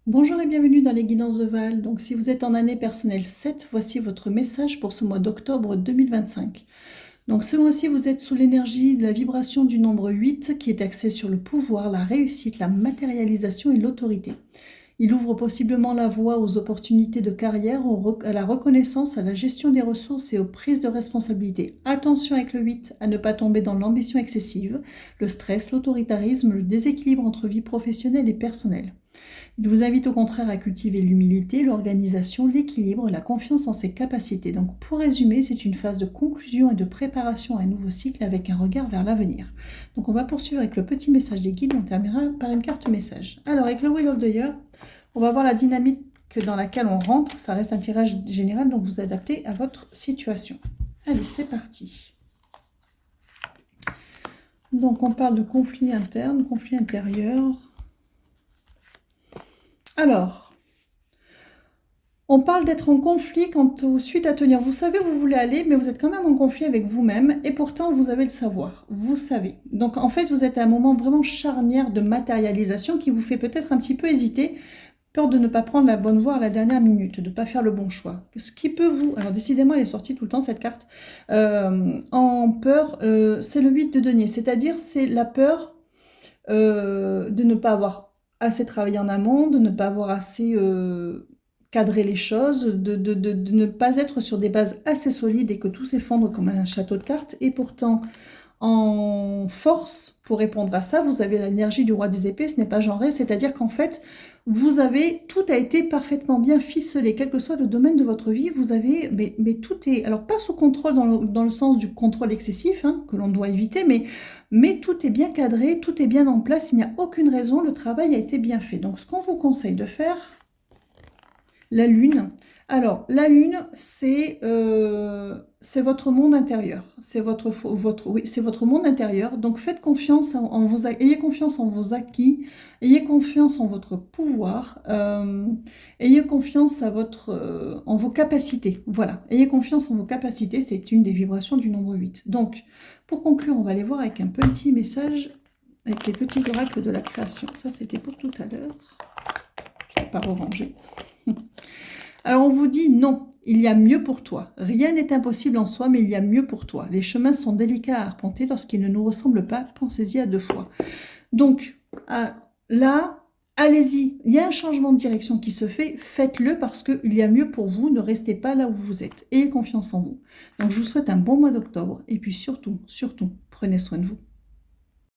Bonjour et bienvenue dans les guidances de Val. Donc, si vous êtes en année personnelle 7, voici votre message pour ce mois d'octobre 2025. Donc, ce mois-ci, vous êtes sous l'énergie de la vibration du nombre 8 qui est axé sur le pouvoir, la réussite, la matérialisation et l'autorité. Il ouvre possiblement la voie aux opportunités de carrière, à la reconnaissance, à la gestion des ressources et aux prises de responsabilité. Attention avec le 8 à ne pas tomber dans l'ambition excessive, le stress, l'autoritarisme, le déséquilibre entre vie professionnelle et personnelle. Il vous invite au contraire à cultiver l'humilité, l'organisation, l'équilibre, la confiance en ses capacités. Donc pour résumer, c'est une phase de conclusion et de préparation à un nouveau cycle avec un regard vers l'avenir. Donc on va poursuivre avec le petit message des guides, on terminera par une carte message. Alors avec le Wheel of the Year, on va voir la dynamique dans laquelle on rentre. Ça reste un tirage général, donc vous adaptez à votre situation. Allez, c'est parti. Donc on parle de conflit interne, conflit intérieur. Alors, on parle d'être en conflit quant aux suites à tenir. Vous savez où vous voulez aller, mais vous êtes quand même en conflit avec vous-même, et pourtant vous avez le savoir, vous savez. Donc en fait, vous êtes à un moment vraiment charnière de matérialisation qui vous fait peut-être un petit peu hésiter, peur de ne pas prendre la bonne voie à la dernière minute, de ne pas faire le bon choix. Ce qui peut vous... Alors décidément, elle est sortie tout le temps, cette carte. En peur, c'est le 8 de denier, c'est-à-dire c'est la peur de ne pas avoir assez travaillé en amont, de ne pas avoir assez cadré les choses, de ne pas être sur des bases assez solides et que tout s'effondre comme un château de cartes. Et pourtant, en force, pour répondre à ça, vous avez l'énergie du roi des épées, ce n'est pas genré, c'est-à-dire qu'en fait, tout a été parfaitement bien ficelé, quel que soit le domaine de votre vie, vous avez, mais tout est, alors pas sous contrôle dans le sens du contrôle excessif, hein, que l'on doit éviter, mais tout est bien cadré, tout est bien en place, il n'y a aucune raison, le travail a été bien fait. Donc ce qu'on vous conseille de faire, la lune. Alors, la lune, c'est votre monde intérieur. Oui, c'est votre monde intérieur. Donc, faites confiance ayez confiance en vos acquis, ayez confiance en votre pouvoir, ayez confiance en vos capacités. Voilà, ayez confiance en vos capacités. C'est une des vibrations du nombre 8. Donc, pour conclure, on va aller voir avec un petit message, avec les petits oracles de la création. Ça, c'était pour tout à l'heure. Je ne vais pas ranger. Alors on vous dit non, il y a mieux pour toi. Rien n'est impossible en soi, mais il y a mieux pour toi. Les chemins sont délicats à arpenter lorsqu'ils ne nous ressemblent pas. Pensez-y à deux fois. Donc là, allez-y. Il y a un changement de direction qui se fait. Faites-le parce qu'il y a mieux pour vous. Ne restez pas là où vous êtes. Ayez confiance en vous. Donc je vous souhaite un bon mois d'octobre. Et puis surtout, surtout, prenez soin de vous.